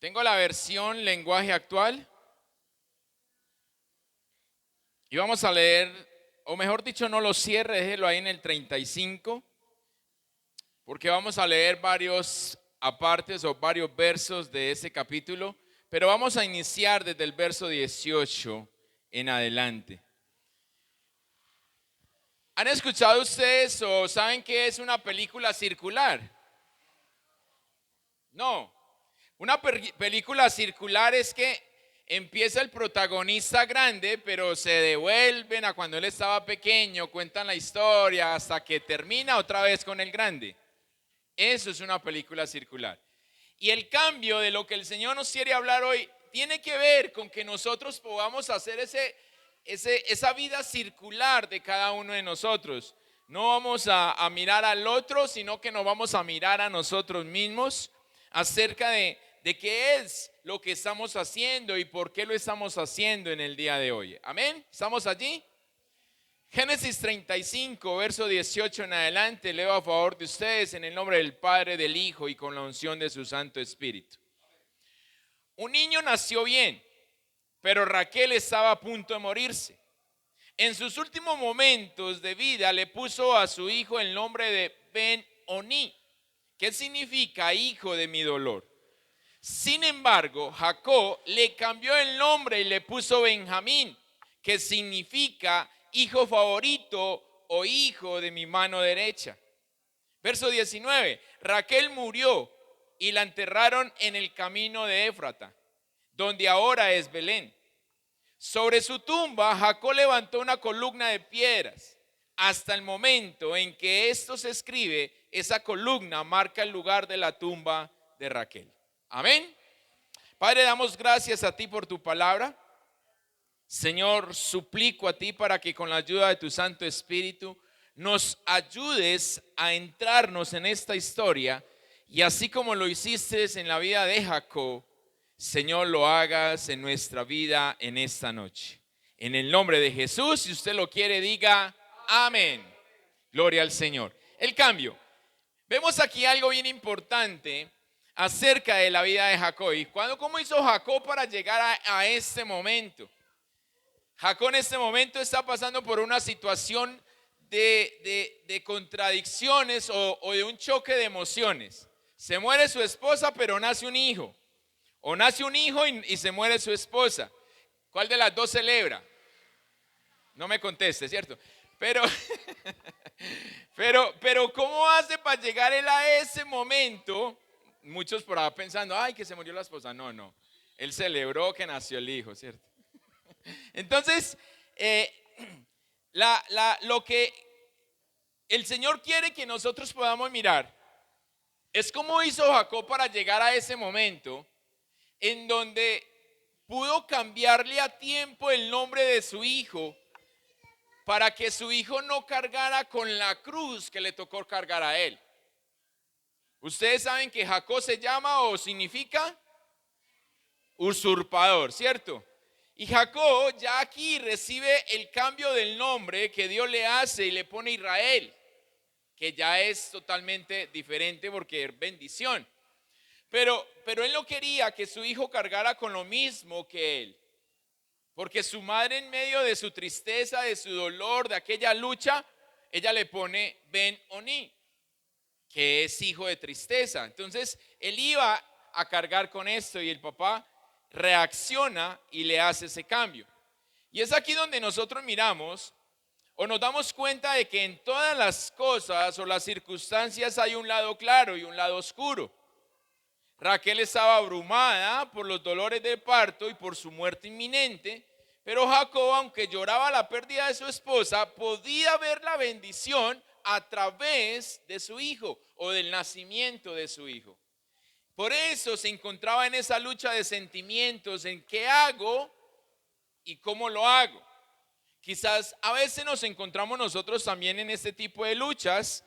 Tengo la versión lenguaje actual y vamos a leer, o mejor dicho, no lo cierre, déjelo ahí en el 35, porque vamos a leer varios apartes o varios versos de ese capítulo, pero vamos a iniciar desde el verso 18 en adelante. ¿Han escuchado ustedes o saben qué es una película circular? No. Una película circular es que empieza el protagonista grande, pero se devuelven a cuando él estaba pequeño, cuentan la historia hasta que termina otra vez con el grande. Eso es una película circular. Y el cambio de lo que el Señor nos quiere hablar hoy tiene que ver con que nosotros podamos hacer esa vida circular de cada uno de nosotros. No vamos a mirar al otro, sino que nos vamos a mirar a nosotros mismos acerca de qué es lo que estamos haciendo y por qué lo estamos haciendo en el día de hoy. Amén. ¿Estamos allí? Génesis 35, verso 18 en adelante, leo a favor de ustedes en el nombre del Padre, del Hijo y con la unción de su Santo Espíritu. Un niño nació bien, pero Raquel estaba a punto de morirse. En sus últimos momentos de vida le puso a su hijo el nombre de Ben-Oni, que significa hijo de mi dolor. Sin embargo, Jacob le cambió el nombre y le puso Benjamín, que significa hijo favorito o hijo de mi mano derecha. Verso 19, Raquel murió y la enterraron en el camino de Éfrata, donde ahora es Belén. Sobre su tumba, Jacob levantó una columna de piedras. Hasta el momento en que esto se escribe, esa columna marca el lugar de la tumba de Raquel. Amén. Padre, damos gracias a ti por tu palabra. Señor, suplico a ti para que con la ayuda de tu Santo Espíritu nos ayudes a entrarnos en esta historia y así como lo hiciste en la vida de Jacob, Señor, lo hagas en nuestra vida en esta noche. En el nombre de Jesús, si usted lo quiere, diga amén. Gloria al Señor. El cambio. Vemos aquí algo bien importante acerca de la vida de Jacob. ¿Y cómo hizo Jacob para llegar a este momento? Jacob en este momento está pasando por una situación de contradicciones o de un choque de emociones. Se muere su esposa, pero nace un hijo. O nace un hijo y se muere su esposa. ¿Cuál de las dos celebra? No me conteste, ¿cierto? Pero ¿cómo hace para llegar él a ese momento? Muchos por ahí pensando, ay, que se murió la esposa. No. Él celebró que nació el hijo, ¿cierto? Entonces, lo que el Señor quiere que nosotros podamos mirar es cómo hizo Jacob para llegar a ese momento en donde pudo cambiarle a tiempo el nombre de su hijo para que su hijo no cargara con la cruz que le tocó cargar a él. Ustedes saben que Jacob se llama o significa usurpador, ¿cierto? Y Jacob ya aquí recibe el cambio del nombre que Dios le hace y le pone Israel, que ya es totalmente diferente porque es bendición. Pero él no quería que su hijo cargara con lo mismo que él. Porque su madre, en medio de su tristeza, de su dolor, de aquella lucha, ella le pone Ben-Oni, que es hijo de tristeza. Entonces él iba a cargar con esto y el papá reacciona y le hace ese cambio. Y es aquí donde nosotros miramos o nos damos cuenta de que en todas las cosas o las circunstancias hay un lado claro y un lado oscuro. Raquel estaba abrumada por los dolores de parto y por su muerte inminente, pero Jacob, aunque lloraba la pérdida de su esposa, podía ver la bendición a través de su hijo o del nacimiento de su hijo. Por eso se encontraba en esa lucha de sentimientos, en qué hago y cómo lo hago. Quizás a veces nos encontramos nosotros también en este tipo de luchas,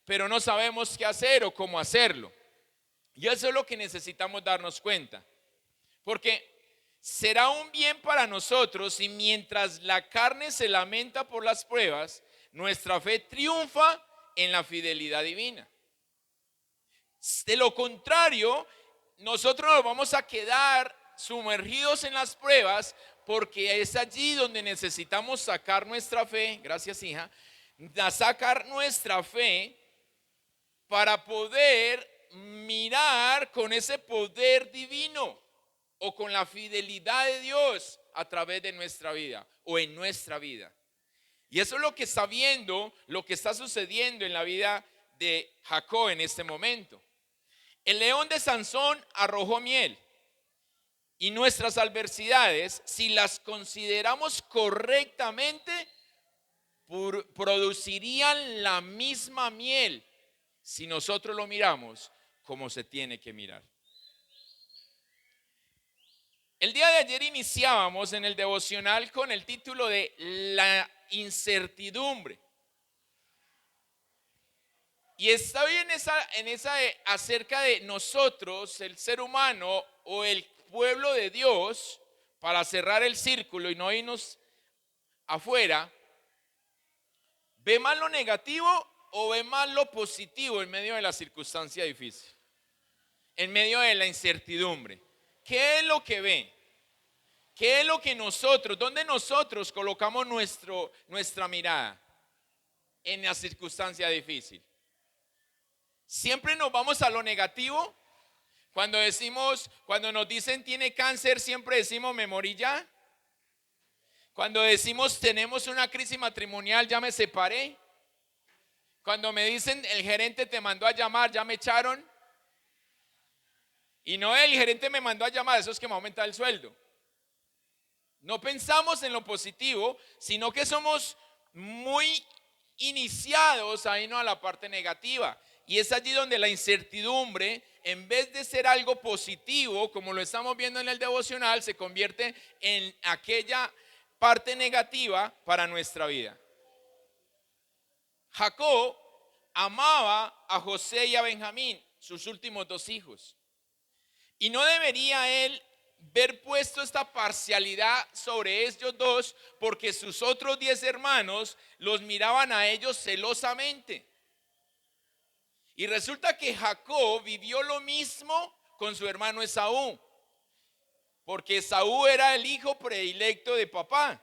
pero no sabemos qué hacer o cómo hacerlo. Y eso es lo que necesitamos darnos cuenta. Porque será un bien para nosotros si mientras la carne se lamenta por las pruebas, nuestra fe triunfa en la fidelidad divina. De lo contrario, nosotros nos vamos a quedar sumergidos en las pruebas porque es allí donde necesitamos sacar nuestra fe, gracias hija, sacar nuestra fe para poder mirar con ese poder divino o con la fidelidad de Dios a través de nuestra vida o en nuestra vida. Y eso es lo que está viendo, lo que está sucediendo en la vida de Jacob en este momento. El león de Sansón arrojó miel. Y nuestras adversidades, si las consideramos correctamente, producirían la misma miel si nosotros lo miramos como se tiene que mirar. El día de ayer iniciábamos en el devocional con el título de la incertidumbre. Y está bien acerca de nosotros, el ser humano o el pueblo de Dios, para cerrar el círculo y no irnos afuera. ¿Ve más lo negativo o ve más lo positivo en medio de la circunstancia difícil? En medio de la incertidumbre. ¿Qué es lo que ve? ¿Qué es lo que nosotros, dónde nosotros colocamos nuestra mirada en la circunstancia difícil? Siempre nos vamos a lo negativo. Cuando nos dicen tiene cáncer, siempre decimos me morí ya. Cuando decimos tenemos una crisis matrimonial, ya me separé. Cuando me dicen el gerente te mandó a llamar, ya me echaron. Y no, el gerente me mandó a llamar, eso es que me aumenta el sueldo. No pensamos en lo positivo, sino que somos muy iniciados a irnos a la parte negativa. Y es allí donde la incertidumbre, en vez de ser algo positivo, como lo estamos viendo en el devocional, se convierte en aquella parte negativa para nuestra vida. Jacob amaba a José y a Benjamín, sus últimos dos hijos. Y no debería él ver puesto esta parcialidad sobre ellos dos, porque sus otros 10 hermanos los miraban a ellos celosamente. Y resulta que Jacob vivió lo mismo con su hermano Esaú, porque Esaú era el hijo predilecto de papá.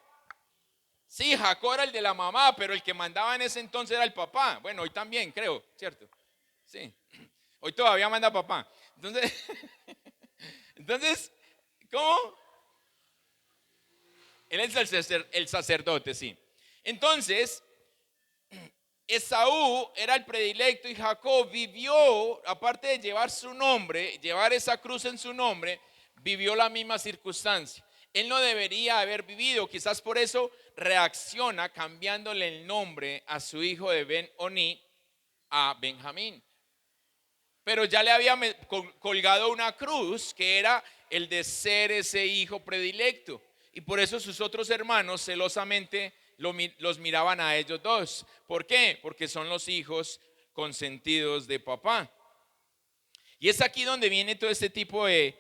Sí, Jacob era el de la mamá, pero el que mandaba en ese entonces era el papá. Bueno, hoy también creo, ¿cierto? Sí, hoy todavía manda papá. Entonces, ¿cómo? Él es el sacerdote, sí. Entonces, Esaú era el predilecto y Jacob vivió, aparte de llevar su nombre, llevar esa cruz en su nombre, vivió la misma circunstancia. Él no debería haber vivido, quizás por eso reacciona cambiándole el nombre a su hijo de Ben-Oni a Benjamín. Pero ya le había colgado una cruz que era el de ser ese hijo predilecto. Y por eso sus otros hermanos celosamente los miraban a ellos dos. ¿Por qué? Porque son los hijos consentidos de papá. Y es aquí donde viene todo este tipo de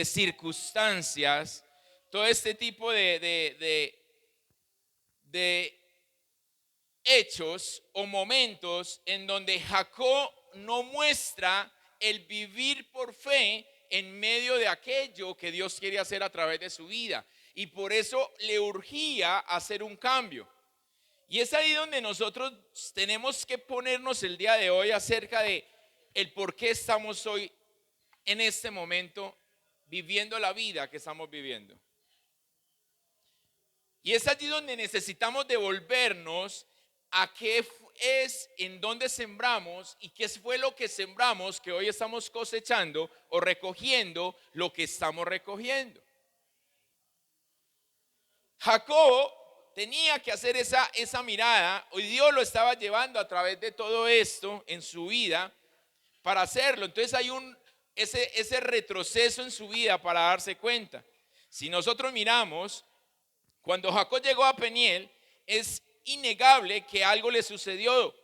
circunstancias, todo este tipo de hechos o momentos en donde Jacob no muestra el vivir por fe en medio de aquello que Dios quiere hacer a través de su vida. Y por eso le urgía hacer un cambio. Y es ahí donde nosotros tenemos que ponernos el día de hoy acerca de el por qué estamos hoy en este momento viviendo la vida que estamos viviendo. Y es allí donde necesitamos devolvernos a qué es, en dónde sembramos y qué fue lo que sembramos que hoy estamos cosechando o recogiendo lo que estamos recogiendo. Jacob tenía que hacer esa mirada, y Dios lo estaba llevando a través de todo esto en su vida para hacerlo. Entonces hay ese retroceso en su vida para darse cuenta. Si nosotros miramos, cuando Jacob llegó a Peniel, es innegable que algo le sucedió.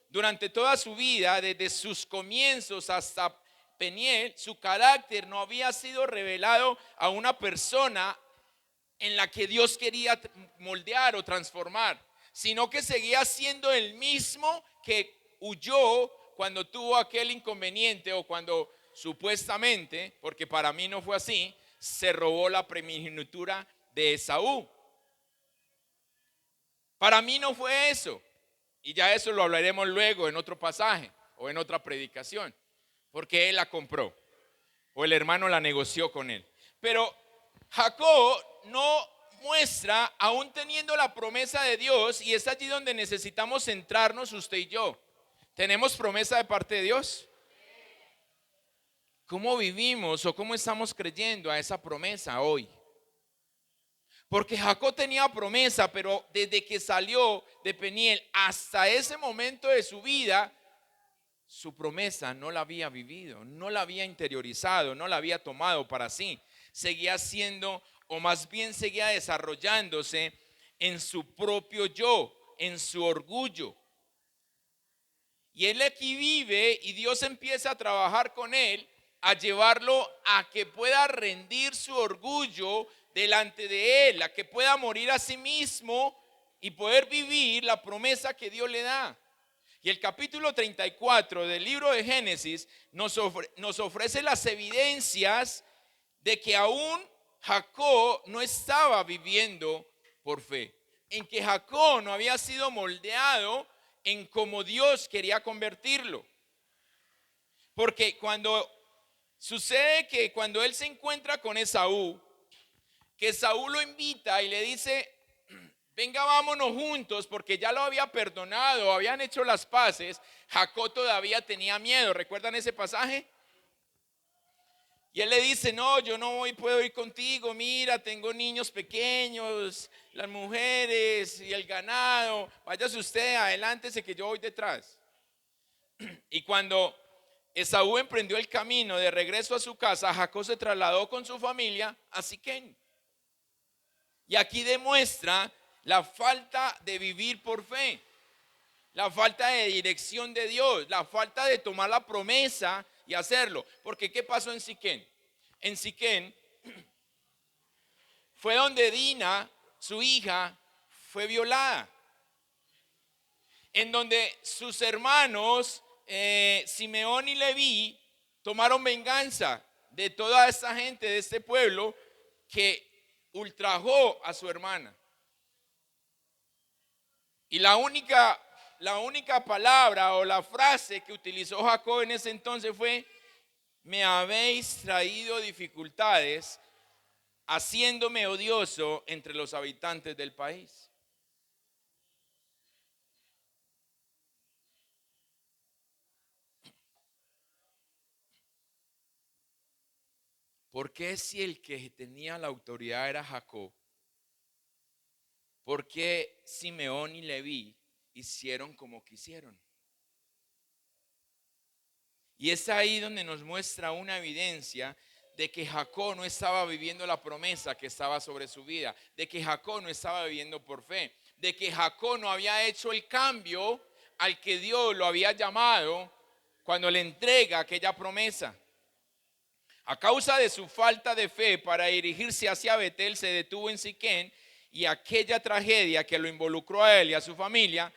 Durante toda su vida, desde sus comienzos hasta Peniel, su carácter no había sido revelado a una persona en la que Dios quería moldear o transformar, sino que seguía siendo el mismo que huyó cuando tuvo aquel inconveniente o cuando supuestamente, porque para mí no fue así, se robó la primogenitura de Esaú. Para mí no fue eso. Y ya eso lo hablaremos luego en otro pasaje o en otra predicación. Porque él la compró o el hermano la negoció con él. Pero Jacob no muestra, aún teniendo la promesa de Dios, y es allí donde necesitamos centrarnos usted y yo. ¿Tenemos promesa de parte de Dios? ¿Cómo vivimos o cómo estamos creyendo a esa promesa hoy? Porque Jacob tenía promesa, pero desde que salió de Peniel hasta ese momento de su vida, su promesa no la había vivido, no la había interiorizado, no la había tomado para sí. Seguía siendo, o más bien seguía desarrollándose en su propio yo, en su orgullo. Y él aquí vive y Dios empieza a trabajar con él, a llevarlo a que pueda rendir su orgullo delante de él, a que pueda morir a sí mismo y poder vivir la promesa que Dios le da. Y el capítulo 34 del libro de Génesis nos ofrece las evidencias de que aún Jacob no estaba viviendo por fe, en que Jacob no había sido moldeado en cómo Dios quería convertirlo. Porque cuando sucede que cuando él se encuentra con Esaú, que Esaú lo invita y le dice: venga, vámonos juntos, porque ya lo había perdonado, habían hecho las paces. Jacob todavía tenía miedo. ¿Recuerdan ese pasaje? Y él le dice: no, yo no puedo ir contigo, mira, tengo niños pequeños, las mujeres y el ganado, váyase usted, adelántese que yo voy detrás. Y cuando Esaú emprendió el camino de regreso a su casa, Jacob se trasladó con su familia a Siquén. Y aquí demuestra la falta de vivir por fe, la falta de dirección de Dios, la falta de tomar la promesa y hacerlo. Porque ¿qué pasó en Siquén? En Siquén fue donde Dina, su hija, fue violada. En donde sus hermanos, Simeón y Leví, tomaron venganza de toda esta gente de este pueblo que ultrajó a su hermana. Y la única palabra o la frase que utilizó Jacob en ese entonces fue: me habéis traído dificultades, haciéndome odioso entre los habitantes del país. ¿Por qué, si el que tenía la autoridad era Jacob, por qué Simeón y Leví hicieron como quisieron? Y es ahí donde nos muestra una evidencia de que Jacob no estaba viviendo la promesa que estaba sobre su vida, de que Jacob no estaba viviendo por fe, de que Jacob no había hecho el cambio al que Dios lo había llamado cuando le entrega aquella promesa. A causa de su falta de fe para dirigirse hacia Betel, se detuvo en Siquén, y aquella tragedia que lo involucró a él y a su familia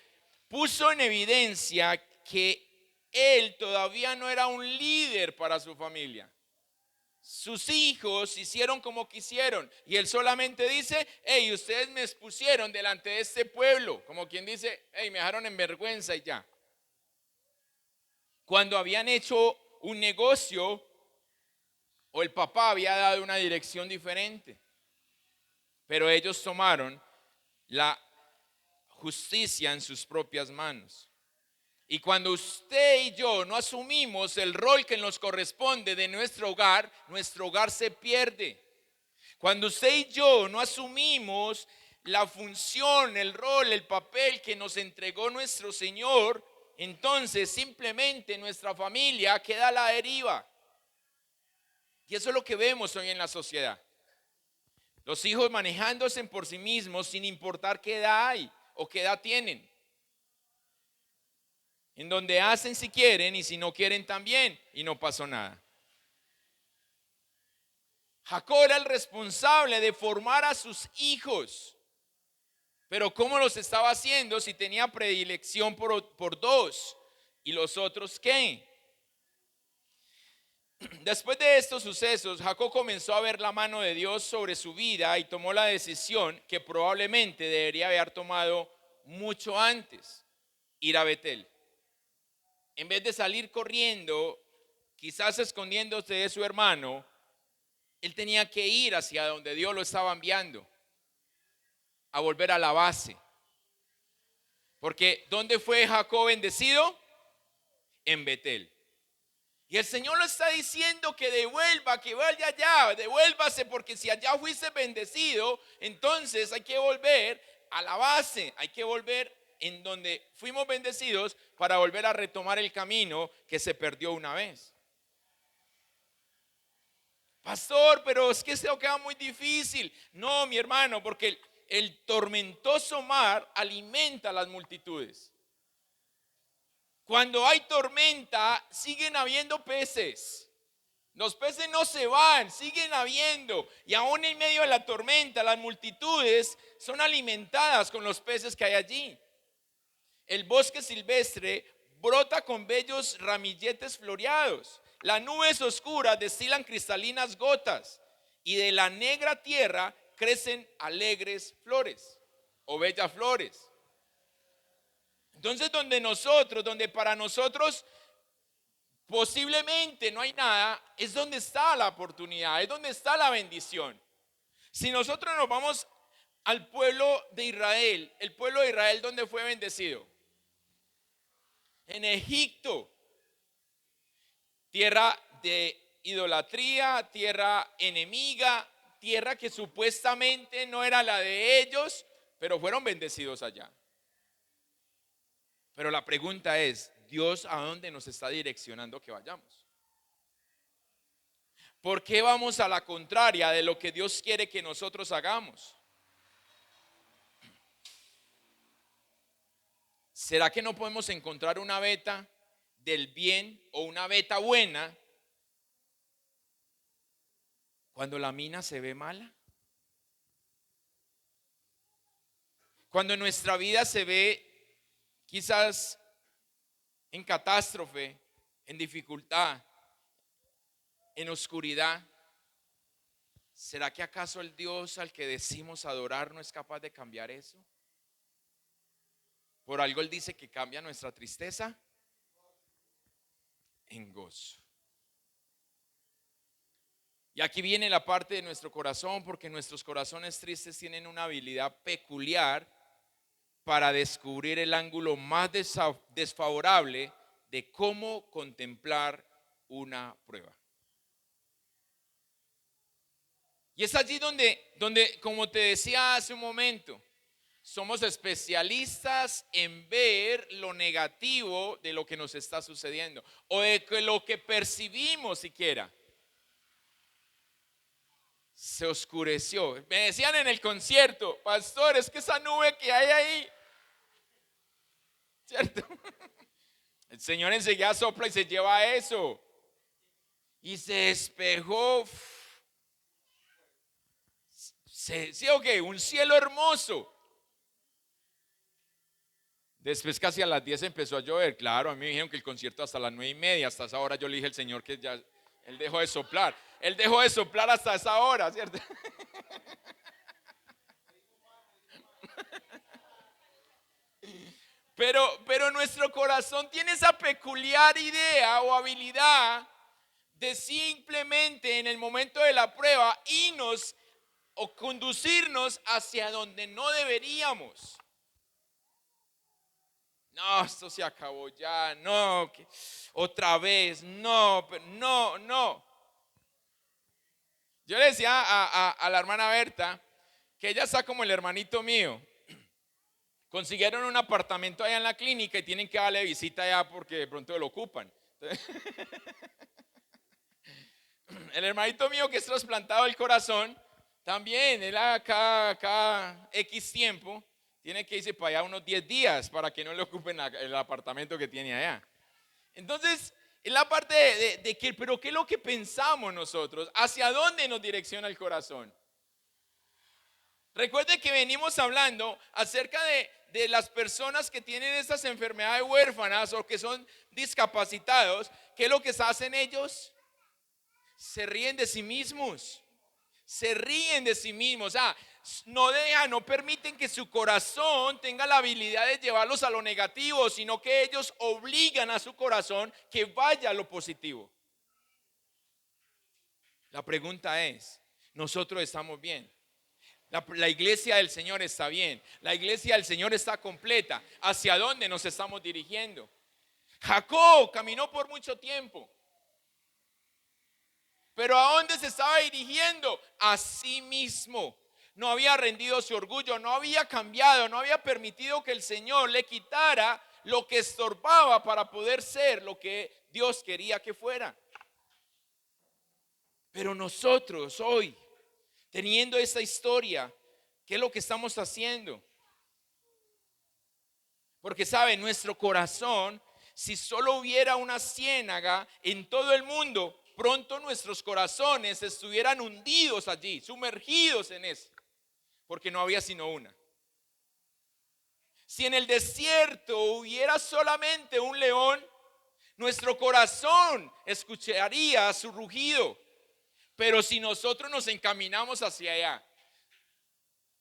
puso en evidencia que él todavía no era un líder para su familia. Sus hijos hicieron como quisieron y él solamente dice: hey, ustedes me expusieron delante de este pueblo, como quien dice: hey, me dejaron en vergüenza y ya. Cuando habían hecho un negocio o el papá había dado una dirección diferente, pero ellos tomaron la justicia en sus propias manos. Y cuando usted y yo no asumimos el rol que nos corresponde de nuestro hogar se pierde. Cuando usted y yo no asumimos la función, el rol, el papel que nos entregó nuestro Señor, entonces simplemente nuestra familia queda a la deriva. Y eso es lo que vemos hoy en la sociedad. Los hijos manejándose por sí mismos sin importar qué edad hay o qué edad tienen. En donde hacen si quieren y si no quieren también, y no pasó nada. Jacob era el responsable de formar a sus hijos, pero ¿cómo los estaba haciendo si tenía predilección por dos? ¿Y los otros qué? Después de estos sucesos, Jacob comenzó a ver la mano de Dios sobre su vida y tomó la decisión que probablemente debería haber tomado mucho antes: ir a Betel. En vez de salir corriendo, quizás escondiéndose de su hermano, él tenía que ir hacia donde Dios lo estaba enviando, a volver a la base. Porque ¿dónde fue Jacob bendecido? En Betel. Y el Señor lo está diciendo que devuelva, que vaya allá, devuélvase, porque si allá fuiste bendecido, entonces hay que volver a la base, hay que volver en donde fuimos bendecidos para volver a retomar el camino que se perdió una vez. Pastor, pero es que esto queda muy difícil. No, mi hermano, porque el tormentoso mar alimenta a las multitudes. Cuando hay tormenta, siguen habiendo peces. Los peces no se van, siguen habiendo. Y aún en medio de la tormenta, las multitudes son alimentadas con los peces que hay allí. El bosque silvestre brota con bellos ramilletes floreados. Las nubes oscuras destilan cristalinas gotas. Y de la negra tierra crecen alegres flores o bellas flores. Entonces donde para nosotros posiblemente no hay nada, es donde está la oportunidad, es donde está la bendición. Si nosotros nos vamos al pueblo de Israel, el pueblo de Israel, ¿dónde fue bendecido? En Egipto, tierra de idolatría, tierra enemiga, tierra que supuestamente no era la de ellos, pero fueron bendecidos allá. Pero la pregunta es, ¿Dios a dónde nos está direccionando que vayamos? ¿Por qué vamos a la contraria de lo que Dios quiere que nosotros hagamos? ¿Será que no podemos encontrar una beta del bien o una beta buena cuando la mina se ve mala? Cuando nuestra vida se ve quizás en catástrofe, en dificultad, en oscuridad, ¿será que acaso el Dios al que decimos adorar no es capaz de cambiar eso? Por algo Él dice que cambia nuestra tristeza en gozo. Y aquí viene la parte de nuestro corazón, porque nuestros corazones tristes tienen una habilidad peculiar para descubrir el ángulo más desfavorable de cómo contemplar una prueba. Y es allí donde, como te decía hace un momento, somos especialistas en ver lo negativo de lo que nos está sucediendo o de lo que percibimos siquiera. Se oscureció. Me decían en el concierto, pastor, es que esa nube que hay ahí, ¿cierto? El Señor enseguida sopla y se lleva eso. Y se despejó. Sí, ok, un cielo hermoso. Después casi a las 10 empezó a llover. Claro, a mí me dijeron que el concierto hasta las 9:30. Hasta esa hora yo le dije al Señor que ya Él dejó de soplar. Él dejó de soplar hasta esa hora, ¿cierto? Pero nuestro corazón tiene esa peculiar idea o habilidad de simplemente en el momento de la prueba irnos o conducirnos hacia donde no deberíamos. No, esto se acabó ya, no, otra vez, no, no. Yo le decía a la hermana Berta que ella está como el hermanito mío. Consiguieron un apartamento allá en la clínica y tienen que darle visita allá porque de pronto lo ocupan. Entonces, el hermanito mío que es trasplantado del corazón, también él cada X tiempo tiene que irse para allá unos 10 días para que no le ocupen el apartamento que tiene allá. Entonces, es la parte de que, pero ¿qué es lo que pensamos nosotros? ¿Hacia dónde nos direcciona el corazón? Recuerde que venimos hablando acerca de las personas que tienen estas enfermedades huérfanas o que son discapacitados. ¿Qué es lo que hacen ellos? Se ríen de sí mismos. Se ríen de sí mismos. No permiten que su corazón tenga la habilidad de llevarlos a lo negativo, sino que ellos obligan a su corazón que vaya a lo positivo. La pregunta es, ¿nosotros estamos bien? La iglesia del Señor está bien. La iglesia del Señor está completa. ¿Hacia dónde nos estamos dirigiendo? Jacob caminó por mucho tiempo. Pero ¿a dónde se estaba dirigiendo? A sí mismo. No había rendido su orgullo, no había cambiado, no había permitido que el Señor le quitara lo que estorbaba para poder ser lo que Dios quería que fuera. Pero nosotros hoy, teniendo esta historia, ¿qué es lo que estamos haciendo? Porque sabe, nuestro corazón, si solo hubiera una ciénaga en todo el mundo, pronto nuestros corazones estuvieran hundidos allí, sumergidos en eso, porque no había sino una. Si en el desierto hubiera solamente un león, nuestro corazón escucharía su rugido. Pero si nosotros nos encaminamos hacia allá,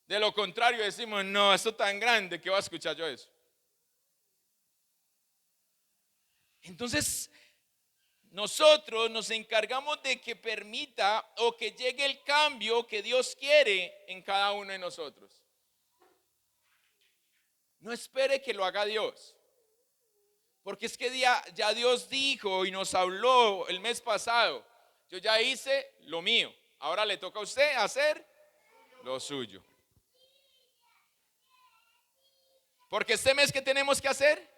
de lo contrario decimos, no, esto tan grande, ¿qué va a escuchar yo eso? Entonces, nosotros nos encargamos de que permita o que llegue el cambio que Dios quiere en cada uno de nosotros. No espere que lo haga Dios. Porque es que ya Dios dijo y nos habló el mes pasado. Yo ya hice lo mío. Ahora le toca a usted hacer lo suyo. Porque este mes, ¿qué tenemos que hacer?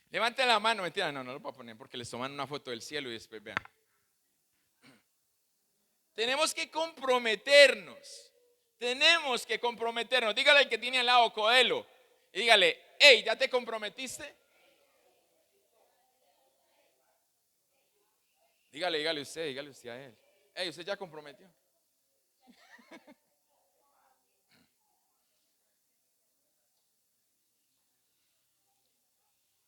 Levanten la mano. Mentira, no lo voy a poner porque les toman una foto del cielo y después vean. Tenemos que comprometernos. Tenemos que comprometernos. Dígale al que tiene al lado, Coelho. Y dígale, hey, ¿ya te comprometiste? Dígale usted a él. Hey, ¿usted ya comprometió?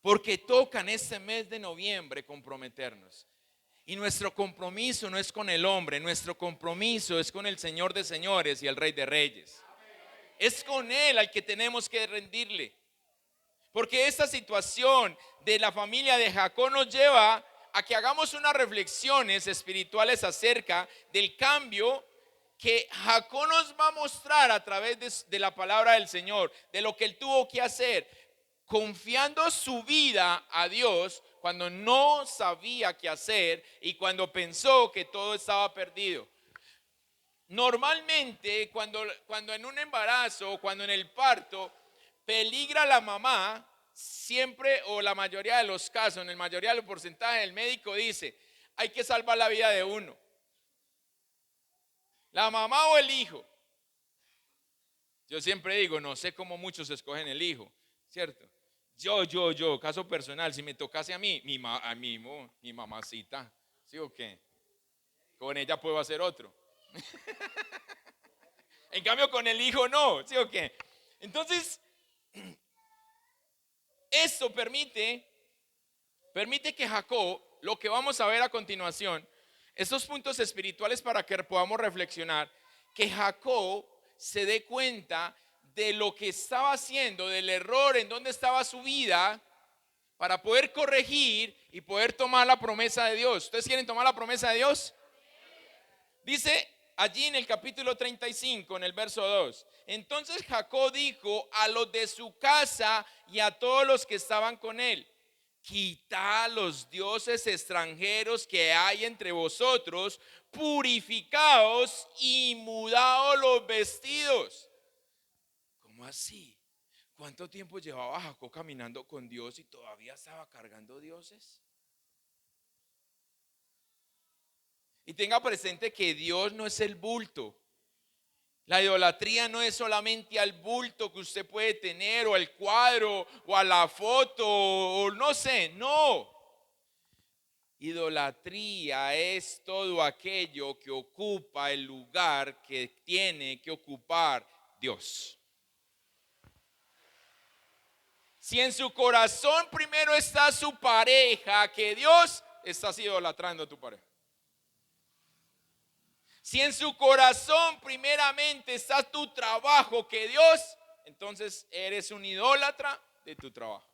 Porque toca en este mes de noviembre comprometernos. Y nuestro compromiso no es con el hombre, nuestro compromiso es con el Señor de señores y el Rey de reyes. Es con Él al que tenemos que rendirle. Porque esta situación de la familia de Jacob nos lleva a que hagamos unas reflexiones espirituales acerca del cambio que Jacob nos va a mostrar a través de la palabra del Señor, de lo que él tuvo que hacer, confiando su vida a Dios cuando no sabía qué hacer y cuando pensó que todo estaba perdido. Normalmente cuando en un embarazo o cuando en el parto peligra la mamá, siempre o la mayoría de los casos, en la mayoría de los porcentajes, el médico dice, hay que salvar la vida de uno. La mamá o el hijo. Yo siempre digo, no sé cómo muchos escogen el hijo, ¿cierto? Yo, caso personal, si me tocase a mí, mi mamacita, ¿sí o qué? Con ella puedo hacer otro. En cambio con el hijo no, ¿sí o qué? Entonces, esto permite que Jacob, lo que vamos a ver a continuación, estos puntos espirituales para que podamos reflexionar, que Jacob se dé cuenta de lo que estaba haciendo, del error en donde estaba su vida, para poder corregir y poder tomar la promesa de Dios. ¿Ustedes quieren tomar la promesa de Dios? Dice allí en el capítulo 35, en el verso 2. Entonces Jacob dijo a los de su casa y a todos los que estaban con él: quitad los dioses extranjeros que hay entre vosotros, purificaos y mudaos los vestidos. ¿Cómo así? ¿Cuánto tiempo llevaba Jacob caminando con Dios y todavía estaba cargando dioses? Y tenga presente que Dios no es el bulto. La idolatría no es solamente al bulto que usted puede tener, o al cuadro, o a la foto, o no sé, no. Idolatría es todo aquello que ocupa el lugar que tiene que ocupar Dios. Si en su corazón primero está su pareja que Dios, estás idolatrando a tu pareja. Si en su corazón primeramente está tu trabajo que Dios, entonces eres un idólatra de tu trabajo.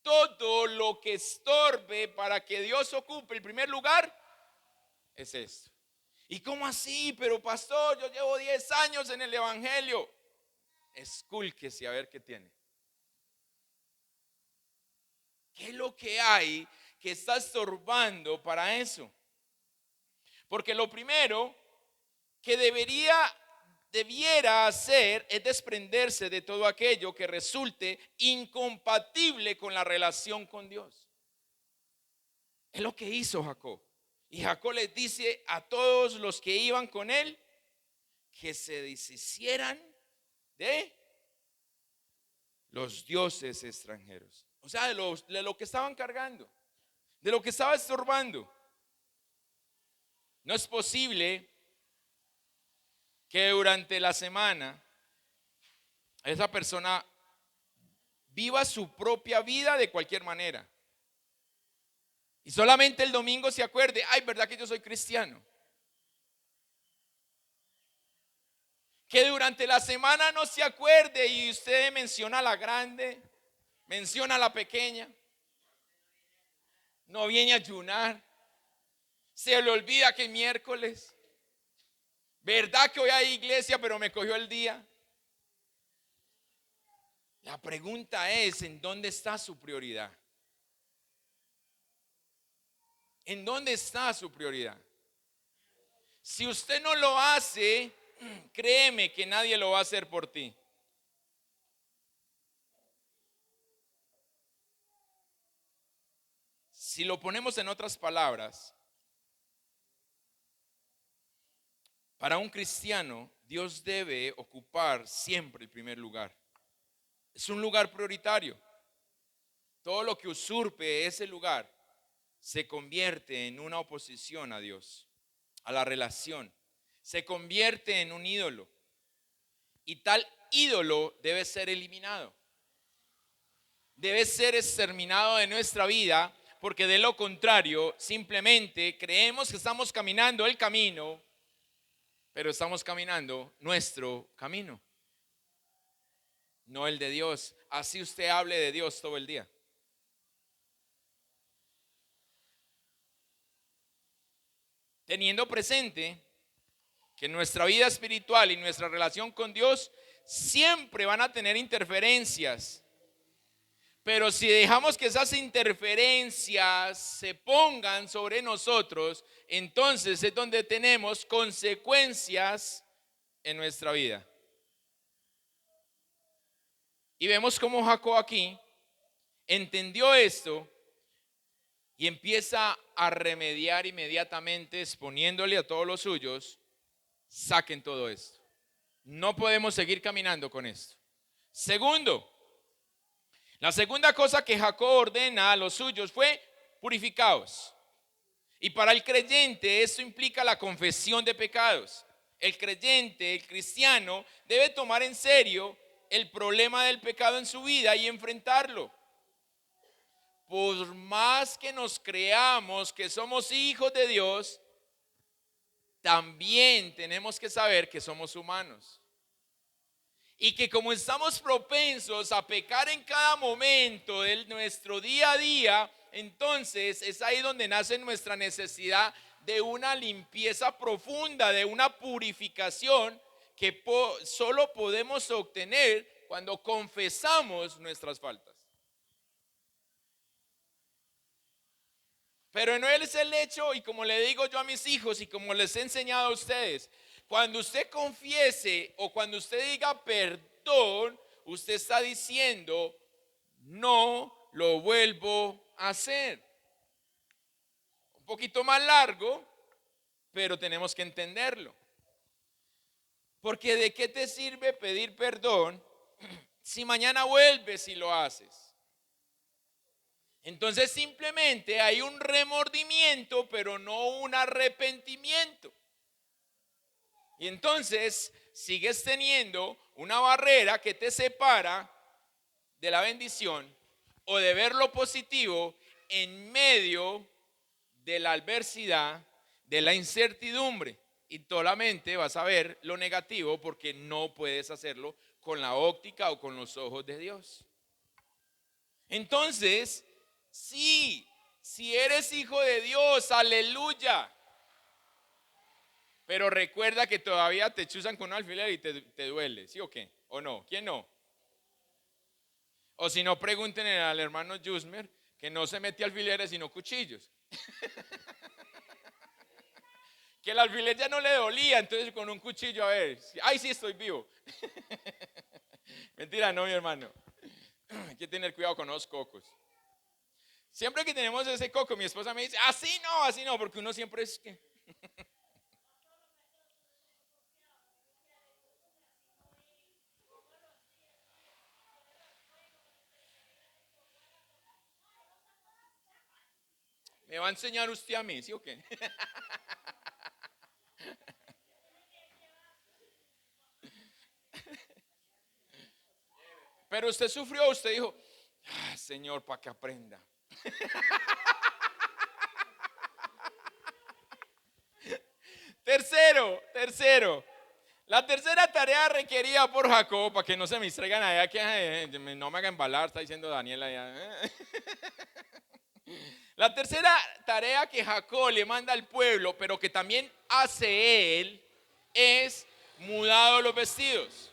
Todo lo que estorbe para que Dios ocupe el primer lugar es esto. ¿Y cómo así? Pero pastor, yo llevo 10 años en el evangelio. Escúlquese a ver qué tiene. ¿Qué es lo que hay que está estorbando para eso? Porque lo primero que debiera hacer es desprenderse de todo aquello que resulte incompatible con la relación con Dios. Es lo que hizo Jacob. Y Jacob les dice a todos los que iban con él que se deshicieran de los dioses extranjeros. O sea, de lo que estaban cargando, de lo que estaba estorbando. No es posible que durante la semana esa persona viva su propia vida de cualquier manera. Y solamente el domingo se acuerde, ay, ¿verdad que yo soy cristiano? Que durante la semana no se acuerde y usted menciona a la grande, menciona a la pequeña, no viene a ayunar, se le olvida que es miércoles, ¿verdad que hoy hay iglesia pero me cogió el día? La pregunta es, ¿en dónde está su prioridad? ¿En dónde está su prioridad? Si usted no lo hace, créeme que nadie lo va a hacer por ti. Si lo ponemos en otras palabras, para un cristiano, Dios debe ocupar siempre el primer lugar. Es un lugar prioritario. Todo lo que usurpe ese lugar se convierte en una oposición a Dios, a la relación. Se convierte en un ídolo. Y tal ídolo debe ser eliminado. Debe ser exterminado de nuestra vida, porque de lo contrario, simplemente creemos que estamos caminando el camino, pero estamos caminando nuestro camino, no el de Dios. Así usted hable de Dios todo el día. Teniendo presente que nuestra vida espiritual y nuestra relación con Dios siempre van a tener interferencias. Pero si dejamos que esas interferencias se pongan sobre nosotros, entonces es donde tenemos consecuencias en nuestra vida. Y vemos cómo Jacob aquí entendió esto y empieza a remediar inmediatamente, exponiéndole a todos los suyos: saquen todo esto. No podemos seguir caminando con esto. Segundo, la segunda cosa que Jacob ordena a los suyos fue: purificaos. Y para el creyente esto implica la confesión de pecados. El creyente, el cristiano, debe tomar en serio el problema del pecado en su vida y enfrentarlo. Por más que nos creamos que somos hijos de Dios, también tenemos que saber que somos humanos. Y que como estamos propensos a pecar en cada momento de nuestro día a día, entonces es ahí donde nace nuestra necesidad de una limpieza profunda, de una purificación que solo podemos obtener cuando confesamos nuestras faltas. Pero no es el hecho, y como le digo yo a mis hijos y como les he enseñado a ustedes, cuando usted confiese o cuando usted diga perdón, usted está diciendo: no lo vuelvo a hacer. Un poquito más largo, pero tenemos que entenderlo. Porque ¿de qué te sirve pedir perdón si mañana vuelves y lo haces? Entonces simplemente hay un remordimiento, pero no un arrepentimiento. Y entonces sigues teniendo una barrera que te separa de la bendición, o de ver lo positivo en medio de la adversidad, de la incertidumbre. Y solamente vas a ver lo negativo porque no puedes hacerlo con la óptica o con los ojos de Dios. Entonces, sí, si eres hijo de Dios, aleluya. Pero recuerda que todavía te chuzan con un alfiler y te duele, ¿sí o qué? ¿O no? ¿Quién no? O si no, pregunten al hermano Jusmer, que no se mete alfileres sino cuchillos. Que el alfiler ya no le dolía, entonces con un cuchillo, a ver, ay, sí estoy vivo. Mentira, no, mi hermano. Hay que tener cuidado con los cocos. Siempre que tenemos ese coco, mi esposa me dice, así no, porque uno siempre es que... ¿Me va a enseñar usted a mí, sí o qué? Pero usted sufrió, usted dijo, Señor, para que aprenda. Tercero. La tercera tarea requerida por Jacob, para que no se me distraigan allá, que no me haga embalar, está diciendo Daniel allá. La tercera tarea que Jacob le manda al pueblo, pero que también hace él, es mudado los vestidos.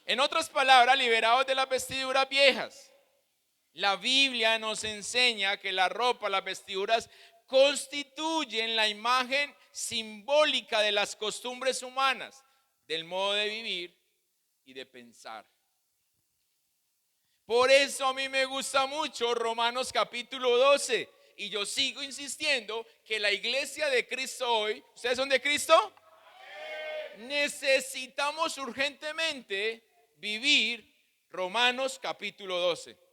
En otras palabras, liberados de las vestiduras viejas. La Biblia nos enseña que la ropa, las vestiduras constituyen la imagen simbólica de las costumbres humanas, del modo de vivir y de pensar. Por eso a mí me gusta mucho Romanos capítulo 12 y yo sigo insistiendo que la iglesia de Cristo hoy, ¿ustedes son de Cristo? Necesitamos urgentemente vivir Romanos capítulo 12.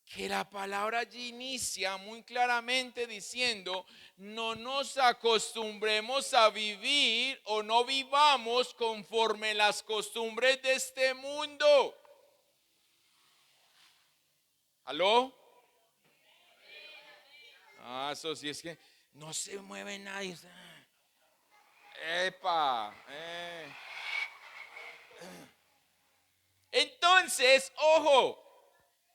Que la palabra allí inicia muy claramente diciendo, no nos acostumbremos a vivir o no vivamos conforme las costumbres de este mundo. ¿Aló? Eso sí es que no se mueve nadie. Epa. Entonces, ojo,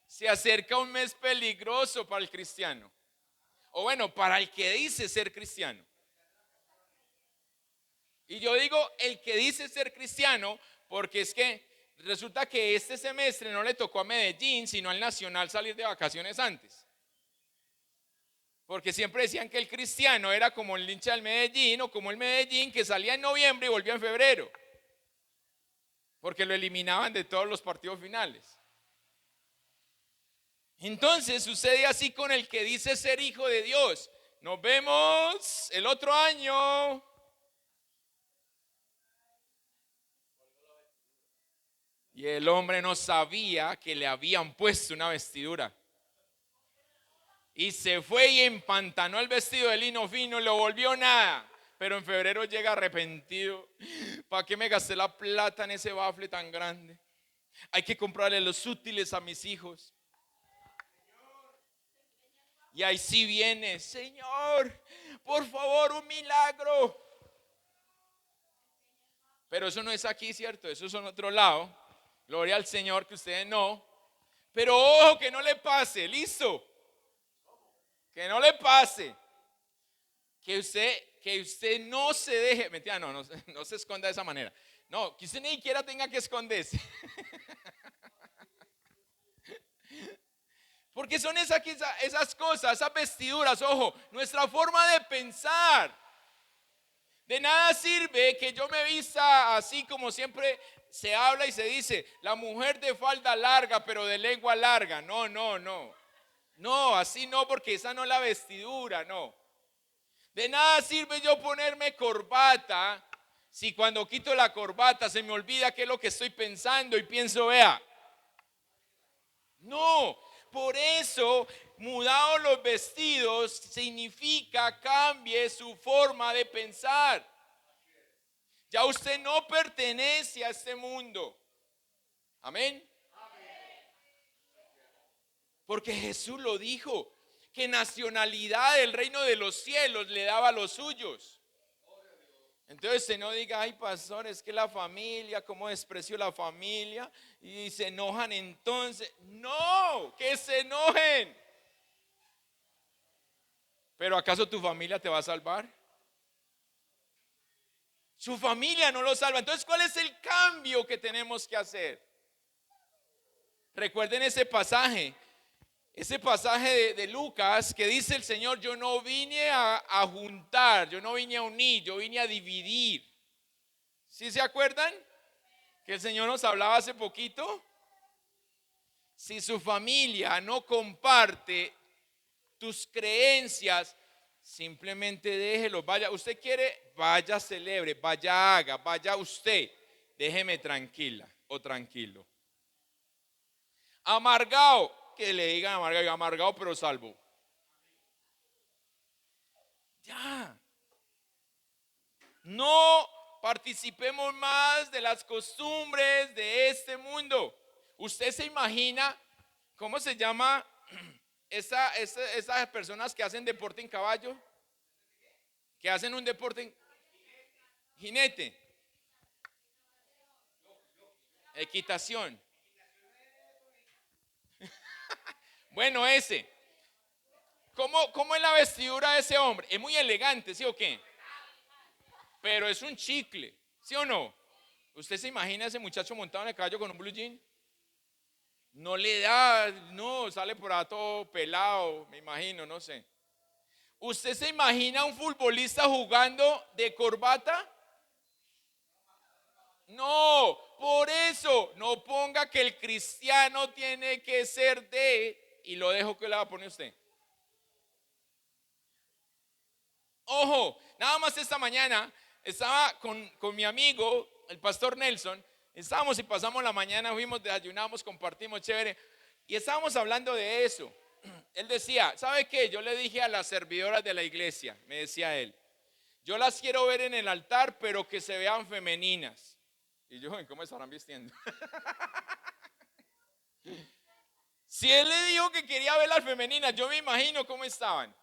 se acerca un mes peligroso para el cristiano. O bueno, para el que dice ser cristiano. Y yo digo el que dice ser cristiano porque es que resulta que este semestre no le tocó a Medellín, sino al Nacional salir de vacaciones antes. Porque siempre decían que el cristiano era como el hincha del Medellín o como el Medellín que salía en noviembre y volvía en febrero. Porque lo eliminaban de todos los partidos finales. Entonces sucede así con el que dice ser hijo de Dios. Nos vemos el otro año. Y el hombre no sabía que le habían puesto una vestidura. Y se fue y empantanó el vestido de lino fino y lo volvió nada. Pero en febrero llega arrepentido. ¿Para qué me gasté la plata en ese bafle tan grande? Hay que comprarle los útiles a mis hijos. Y ahí sí viene, Señor, por favor, un milagro. Pero eso no es aquí, ¿cierto? Eso es en otro lado. Gloria al Señor, que ustedes no. Pero ojo, que no le pase, listo. Que no le pase. Que usted no se deje, mentira, no se esconda de esa manera. No, que usted ni siquiera tenga que esconderse. Porque son esas cosas, esas vestiduras, ojo, nuestra forma de pensar. De nada sirve que yo me vista así como siempre se habla y se dice, la mujer de falda larga pero de lengua larga. No. No, así no, porque esa no es la vestidura, no. De nada sirve yo ponerme corbata si cuando quito la corbata se me olvida qué es lo que estoy pensando y pienso, vea. No, por eso mudado los vestidos significa cambie su forma de pensar. Ya usted no pertenece a este mundo. Amén. Porque Jesús lo dijo, que nacionalidad del reino de los cielos le daba a los suyos. Entonces se no diga, ay pastor, es que la familia, cómo desprecio la familia, y se enojan entonces. No, que se enojen. Pero ¿acaso tu familia te va a salvar? Su familia no lo salva. Entonces, ¿cuál es el cambio que tenemos que hacer? Recuerden ese pasaje de Lucas que dice el Señor, yo no vine a juntar, yo no vine a unir, yo vine a dividir. ¿Sí se acuerdan? Que el Señor nos hablaba hace poquito. Si su familia no comparte tus creencias, simplemente déjelo. Vaya, usted quiere, vaya, celebre, vaya, haga, vaya usted. Déjeme tranquila o tranquilo. Amargado, que le digan amargado, amargado pero salvo. Ya. No participemos más de las costumbres de este mundo. ¿Usted se imagina cómo se llama esas personas que hacen deporte en caballo? Que hacen un deporte en jinete. Equitación. Bueno, ese. ¿Cómo es la vestidura de ese hombre? Es muy elegante, ¿sí o qué? Pero es un chicle, ¿sí o no? ¿Usted se imagina a ese muchacho montado en el caballo con un blue jean? No le da, no, sale por ahí todo pelado, me imagino, no sé. ¿Usted se imagina a un futbolista jugando de corbata? No, por eso no ponga que el cristiano tiene que ser de, y lo dejo que le va a poner usted. Ojo, nada más esta mañana estaba con mi amigo, el pastor Nelson, estábamos y pasamos la mañana, fuimos, desayunamos, compartimos, chévere, y estábamos hablando de eso. Él decía, ¿sabe qué? Yo le dije a las servidoras de la iglesia, me decía él, yo las quiero ver en el altar, pero que se vean femeninas. Y yo, ¿cómo estarán vistiendo? Si él le dijo que quería ver las femeninas, yo me imagino cómo estaban.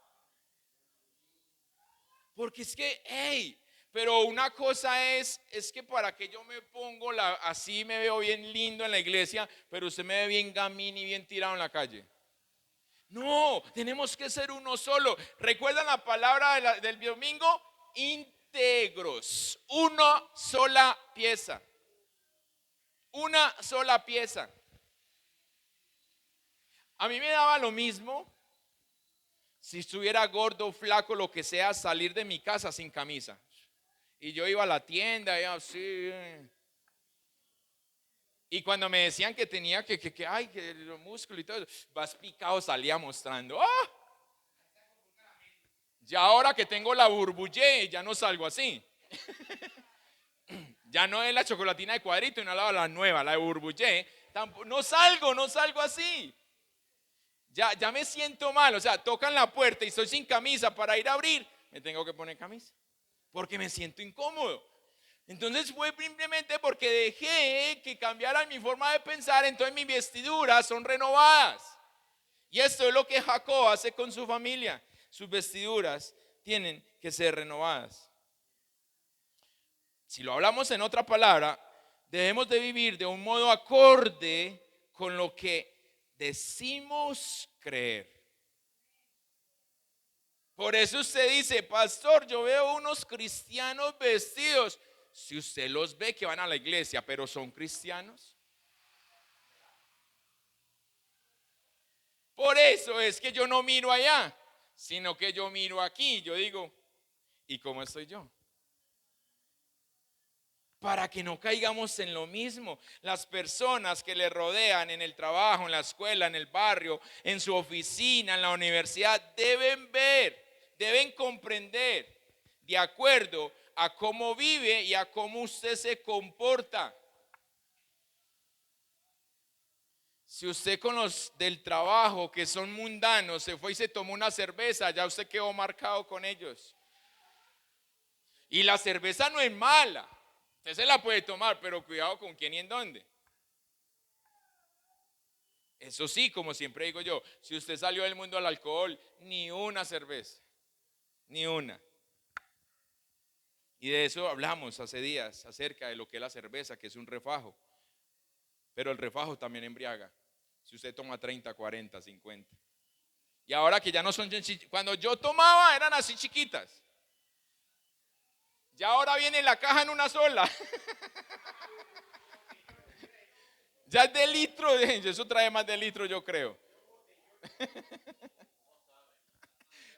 Porque es que, hey, pero una cosa es que para que yo me pongo así me veo bien lindo en la iglesia, pero usted me ve bien gamín y bien tirado en la calle. No, tenemos que ser uno solo. ¿Recuerdan la palabra del domingo? Íntegros, una sola pieza. Una sola pieza. A mí me daba lo mismo si estuviera gordo, flaco, lo que sea, salir de mi casa sin camisa. Y yo iba a la tienda y así. Y cuando me decían que tenía ay, que los músculos y todo, vas picado, salía mostrando. ¡Ah! Ya ahora que tengo la burbullé, ya no salgo así. Ya no es la chocolatina de cuadrito y no la nueva, la de burbullé. No salgo así. Ya me siento mal, o sea, tocan la puerta y estoy sin camisa para ir a abrir, me tengo que poner camisa, porque me siento incómodo. Entonces fue simplemente porque dejé que cambiara mi forma de pensar, entonces mis vestiduras son renovadas. Y esto es lo que Jacob hace con su familia, sus vestiduras tienen que ser renovadas. Si lo hablamos en otra palabra, debemos de vivir de un modo acorde con lo que decimos creer. Por eso usted dice, pastor, yo veo unos cristianos vestidos. Si usted los ve que van a la iglesia, pero son cristianos. Por eso es que yo no miro allá, sino que yo miro aquí. Yo digo, ¿y cómo estoy yo? Para que no caigamos en lo mismo. Las personas que le rodean en el trabajo, en la escuela, en el barrio, en su oficina, en la universidad, deben ver, deben comprender de acuerdo a cómo vive y a cómo usted se comporta. Si usted con los del trabajo que son mundanos se fue y se tomó una cerveza, ya usted quedó marcado con ellos. Y la cerveza no es mala. Usted se la puede tomar, pero cuidado con quién y en dónde. Eso sí, como siempre digo yo, si usted salió del mundo al alcohol, ni una cerveza, ni una. Y de eso hablamos hace días, acerca de lo que es la cerveza, que es un refajo. Pero el refajo también embriaga. Si usted toma 30, 40, 50. Y ahora que ya no son, cuando yo tomaba eran así chiquitas. Ya ahora viene la caja en una sola. Ya es de litro, eso trae más de litro yo creo.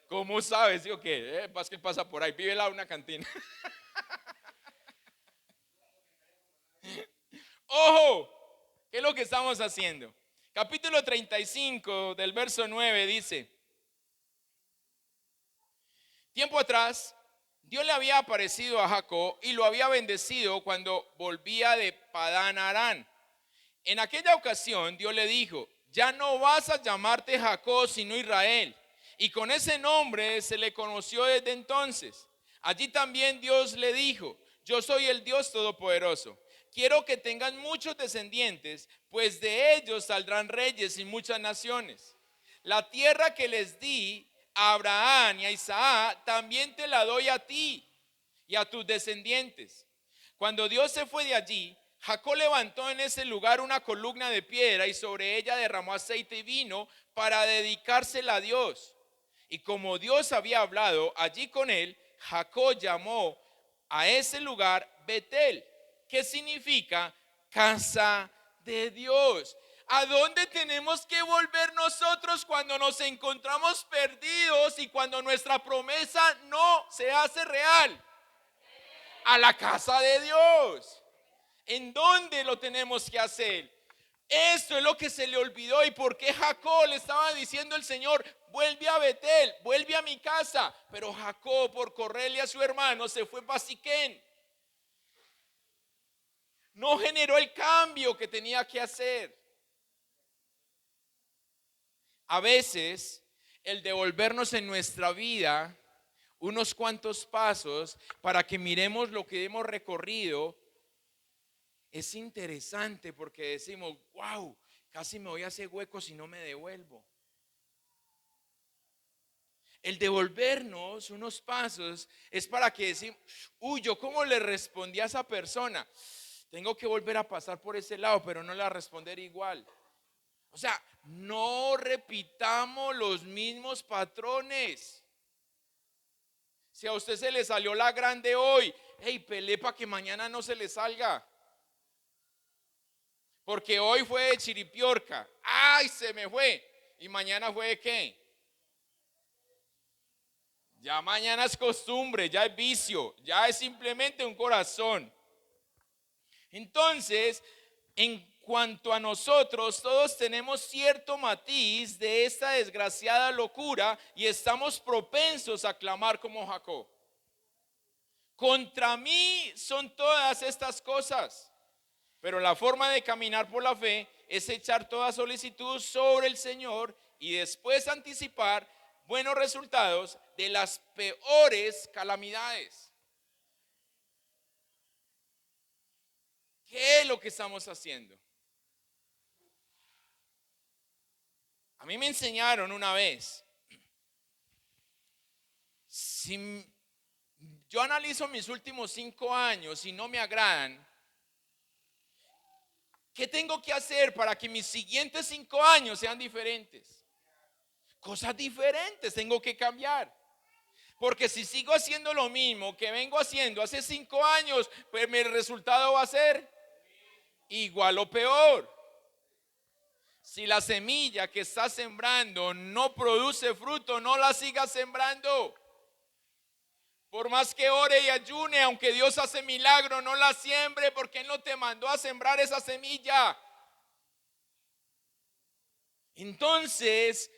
¿Cómo sabes? ¿Sí o qué? Pasa que pasa por ahí, vive al lado de una cantina. ¡Ojo! ¿Qué es lo que estamos haciendo? Capítulo 35 del verso 9 dice: tiempo atrás, Dios le había aparecido a Jacob y lo había bendecido cuando volvía de Padán Aram. En aquella ocasión Dios le dijo: ya no vas a llamarte Jacob sino Israel. Y con ese nombre se le conoció desde entonces. Allí también Dios le dijo: yo soy el Dios Todopoderoso. Quiero que tengan muchos descendientes, pues de ellos saldrán reyes y muchas naciones. La tierra que les di a Abraham y a Isaac, también te la doy a ti y a tus descendientes. Cuando Dios se fue de allí, Jacob levantó en ese lugar una columna de piedra y sobre ella derramó aceite y vino para dedicársela a Dios. Y como Dios había hablado allí con él, Jacob llamó a ese lugar Betel, que significa casa de Dios. ¿A dónde tenemos que volver nosotros cuando nos encontramos perdidos y cuando nuestra promesa no se hace real? A la casa de Dios. ¿En dónde lo tenemos que hacer? Esto es lo que se le olvidó. ¿Y por qué Jacob le estaba diciendo el Señor: vuelve a Betel, vuelve a mi casa? Pero Jacob, por correrle a su hermano, se fue para Siquén. No generó el cambio que tenía que hacer. A veces, el devolvernos en nuestra vida unos cuantos pasos para que miremos lo que hemos recorrido es interesante, porque decimos: wow, casi me voy a hacer hueco si no me devuelvo. El devolvernos unos pasos es para que decimos: uy, yo cómo le respondí a esa persona, tengo que volver a pasar por ese lado, pero no le voy a responder igual. O sea, no repitamos los mismos patrones. Si a usted se le salió la grande hoy, hey, pelee para que mañana no se le salga. Porque hoy fue de chiripiorca. ¡Ay, se me fue! ¿Y mañana fue de qué? Ya mañana es costumbre, ya es vicio, ya es simplemente un corazón. Entonces, en cuanto a nosotros, todos tenemos cierto matiz de esta desgraciada locura y estamos propensos a clamar como Jacob. Contra mí son todas estas cosas. Pero la forma de caminar por la fe es echar toda solicitud sobre el Señor y después anticipar buenos resultados de las peores calamidades. ¿Qué es lo que estamos haciendo? A mí me enseñaron una vez, si yo analizo mis últimos 5 años y no me agradan, ¿qué tengo que hacer para que mis siguientes 5 años sean diferentes? Cosas diferentes tengo que cambiar. Porque si sigo haciendo lo mismo que vengo haciendo hace 5 años, pues mi resultado va a ser igual o peor. Si la semilla que está sembrando no produce fruto, no la siga sembrando. Por más que ore y ayune, aunque Dios hace milagro, no la siembre, porque Él no te mandó a sembrar esa semilla. Entonces,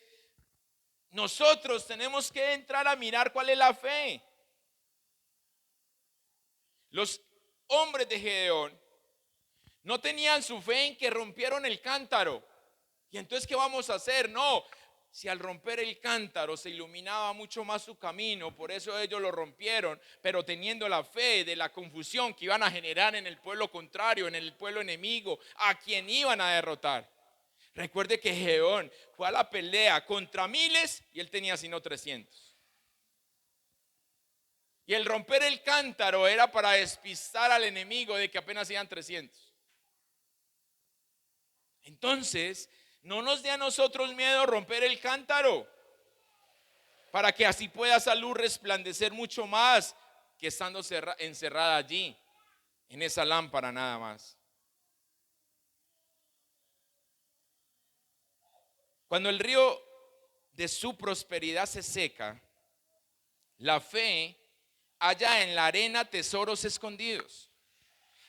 nosotros tenemos que entrar a mirar cuál es la fe. Los hombres de Gedeón no tenían su fe en que rompieron el cántaro. Y entonces, ¿qué vamos a hacer? No, si al romper el cántaro se iluminaba mucho más su camino, por eso ellos lo rompieron, pero teniendo la fe de la confusión que iban a generar en el pueblo contrario, en el pueblo enemigo, a quien iban a derrotar. Recuerde que Gedeón fue a la pelea contra miles y él tenía sino 300. Y el romper el cántaro era para despistar al enemigo de que apenas iban 300. Entonces, no nos dé a nosotros miedo romper el cántaro, para que así pueda esa luz resplandecer mucho más que estando encerrada allí, en esa lámpara nada más. Cuando el río de su prosperidad se seca, la fe halla en la arena tesoros escondidos.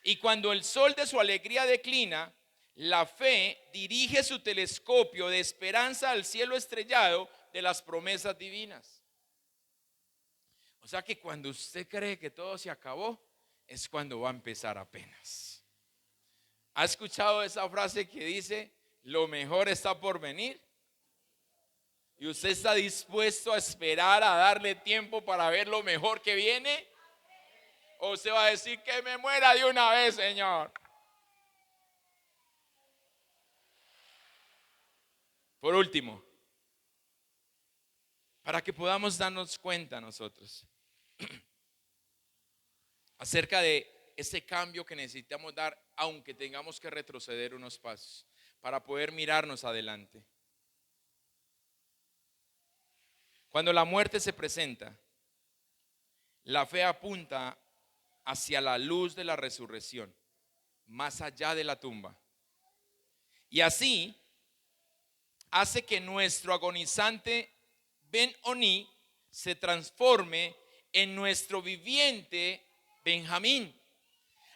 Y cuando el sol de su alegría declina, la fe dirige su telescopio de esperanza al cielo estrellado de las promesas divinas. O sea que cuando usted cree que todo se acabó, es cuando va a empezar apenas. ¿Ha escuchado esa frase que dice, lo mejor está por venir? ¿Y usted está dispuesto a esperar, a darle tiempo para ver lo mejor que viene? ¿O usted va a decir que me muera de una vez, Señor? Por último, para que podamos darnos cuenta nosotros acerca de ese cambio que necesitamos dar, aunque tengamos que retroceder unos pasos, para poder mirarnos adelante. Cuando la muerte se presenta, la fe apunta hacia la luz de la resurrección, más allá de la tumba. Y así hace que nuestro agonizante Ben-Oni se transforme en nuestro viviente Benjamín.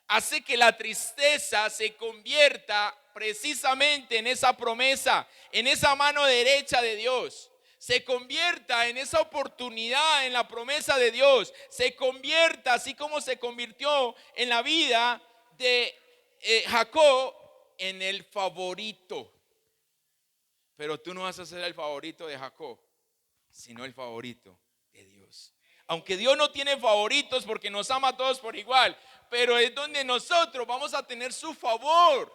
Hace que la tristeza se convierta precisamente en esa promesa, en esa mano derecha de Dios. Se convierta en esa oportunidad, en la promesa de Dios. Se convierta, así como se convirtió en la vida de Jacob, en el favorito. Pero tú no vas a ser el favorito de Jacob, sino el favorito de Dios. Aunque Dios no tiene favoritos porque nos ama a todos por igual, pero es donde nosotros vamos a tener su favor,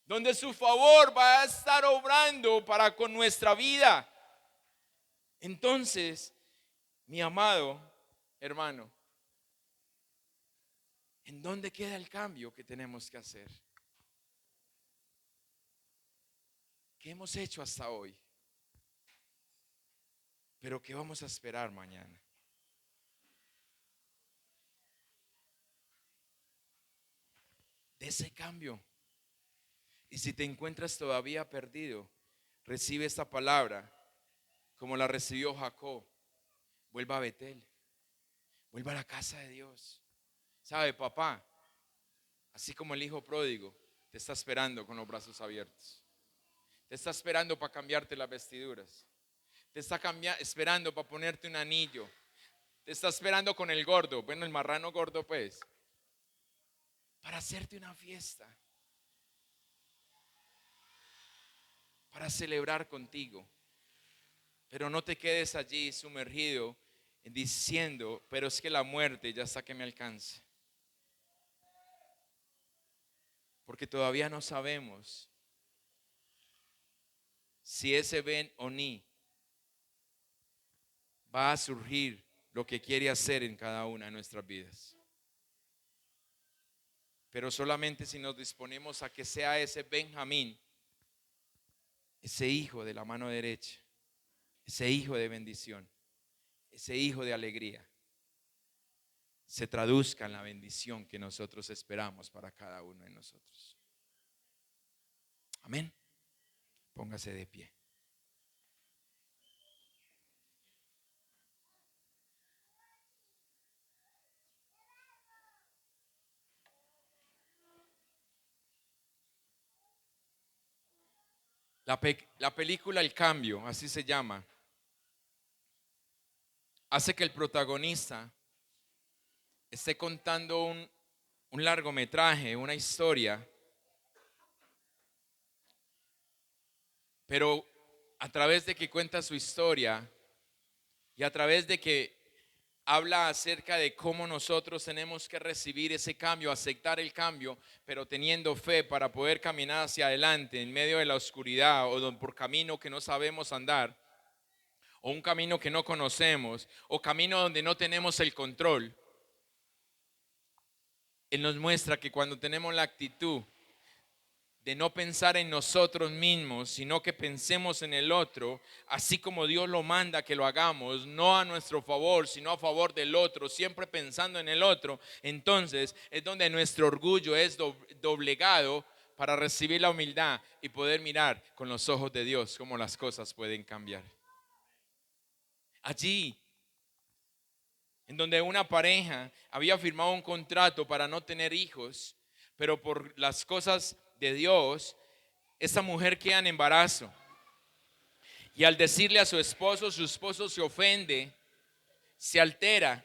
donde su favor va a estar obrando para con nuestra vida. Entonces, mi amado hermano, ¿en dónde queda el cambio que tenemos que hacer? ¿Qué hemos hecho hasta hoy? Pero ¿qué vamos a esperar mañana? De ese cambio. Y si te encuentras todavía perdido, recibe esta palabra como la recibió Jacob. Vuelva a Betel, vuelva a la casa de Dios. ¿Sabe, papá? Así como el hijo pródigo te está esperando con los brazos abiertos. Te está esperando para cambiarte las vestiduras. Te está esperando para ponerte un anillo. Te está esperando con el gordo, bueno, el marrano gordo pues, para hacerte una fiesta, para celebrar contigo. Pero no te quedes allí sumergido diciendo, pero es que la muerte ya está que me alcance. Porque todavía no sabemos si ese Ben-Oni va a surgir lo que quiere hacer en cada una de nuestras vidas. Pero solamente si nos disponemos a que sea ese Benjamín, ese hijo de la mano derecha, ese hijo de bendición, ese hijo de alegría, se traduzca en la bendición que nosotros esperamos para cada uno de nosotros. Amén. Póngase de pie. La película El Cambio, así se llama, hace que el protagonista esté contando un largometraje, una historia, pero a través de que cuenta su historia y a través de que habla acerca de cómo nosotros tenemos que recibir ese cambio, aceptar el cambio, pero teniendo fe para poder caminar hacia adelante en medio de la oscuridad o por camino que no sabemos andar, o un camino que no conocemos, o camino donde no tenemos el control. Él nos muestra que cuando tenemos la actitud de no pensar en nosotros mismos, sino que pensemos en el otro, así como Dios lo manda que lo hagamos, no a nuestro favor, sino a favor del otro, siempre pensando en el otro, entonces es donde nuestro orgullo es doblegado para recibir la humildad y poder mirar con los ojos de Dios cómo las cosas pueden cambiar. Allí, en donde una pareja había firmado un contrato para no tener hijos, pero por las cosas de Dios, esta mujer queda en embarazo. Y al decirle a su esposo se ofende, se altera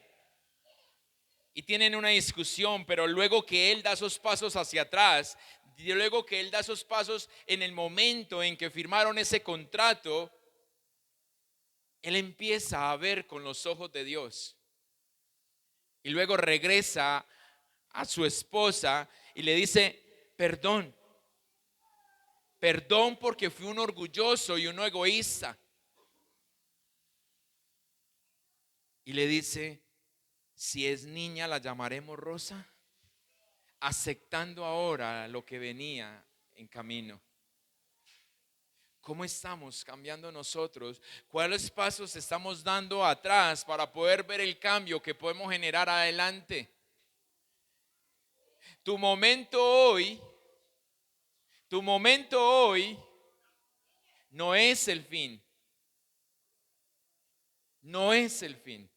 y tienen una discusión, pero luego que él da esos pasos hacia atrás, luego que él da esos pasos en el momento en que firmaron ese contrato, él empieza a ver con los ojos de Dios. Y luego regresa a su esposa y le dice, perdón porque fui un orgulloso y un egoísta. Y le dice, si es niña la llamaremos Rosa, aceptando ahora lo que venía en camino. ¿Cómo estamos cambiando nosotros? ¿Cuáles pasos estamos dando atrás para poder ver el cambio que podemos generar adelante? Tu momento hoy no es el fin. No es el fin.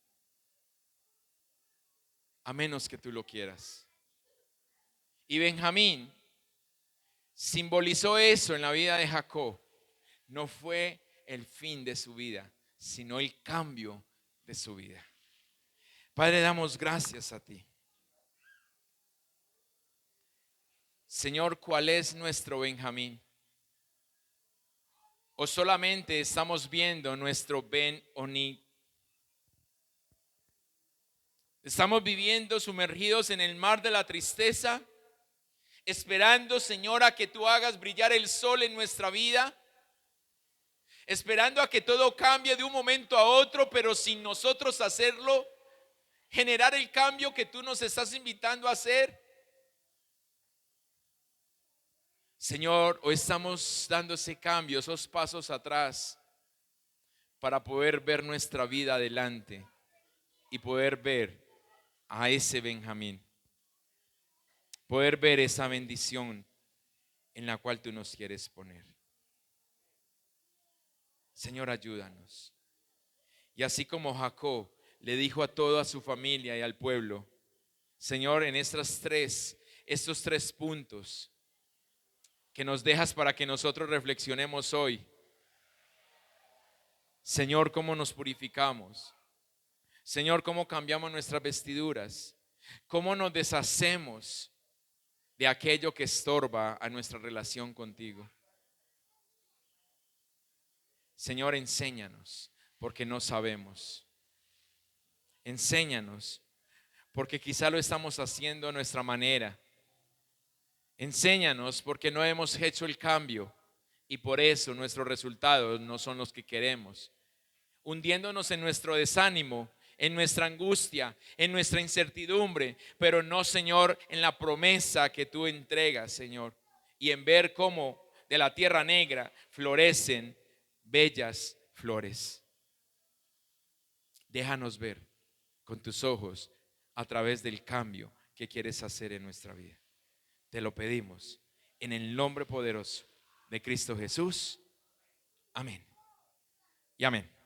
A menos que tú lo quieras. Y Benjamín simbolizó eso en la vida de Jacob. No fue el fin de su vida, sino el cambio de su vida. Padre, damos gracias a ti. Señor, ¿cuál es nuestro Benjamín? ¿O solamente estamos viendo nuestro Ben-Oni? Estamos viviendo sumergidos en el mar de la tristeza, esperando, Señor, a que tú hagas brillar el sol en nuestra vida, esperando a que todo cambie de un momento a otro, pero sin nosotros hacerlo, generar el cambio que tú nos estás invitando a hacer. Señor, hoy estamos dando ese cambio, esos pasos atrás, para poder ver nuestra vida adelante y poder ver a ese Benjamín, poder ver esa bendición en la cual tú nos quieres poner. Señor, ayúdanos. Y así como Jacob le dijo a toda su familia y al pueblo, Señor, en estos tres puntos que nos dejas para que nosotros reflexionemos hoy. Señor, cómo nos purificamos. Señor, cómo cambiamos nuestras vestiduras. Cómo nos deshacemos de aquello que estorba a nuestra relación contigo. Señor, enséñanos, porque no sabemos. Enséñanos, porque quizá lo estamos haciendo a nuestra manera. Enséñanos, porque no hemos hecho el cambio y por eso nuestros resultados no son los que queremos. Hundiéndonos en nuestro desánimo, en nuestra angustia, en nuestra incertidumbre, pero no, Señor, en la promesa que tú entregas, Señor, y en ver cómo de la tierra negra florecen bellas flores. Déjanos ver con tus ojos a través del cambio que quieres hacer en nuestra vida. Te lo pedimos en el nombre poderoso de Cristo Jesús. Amén. Y amén.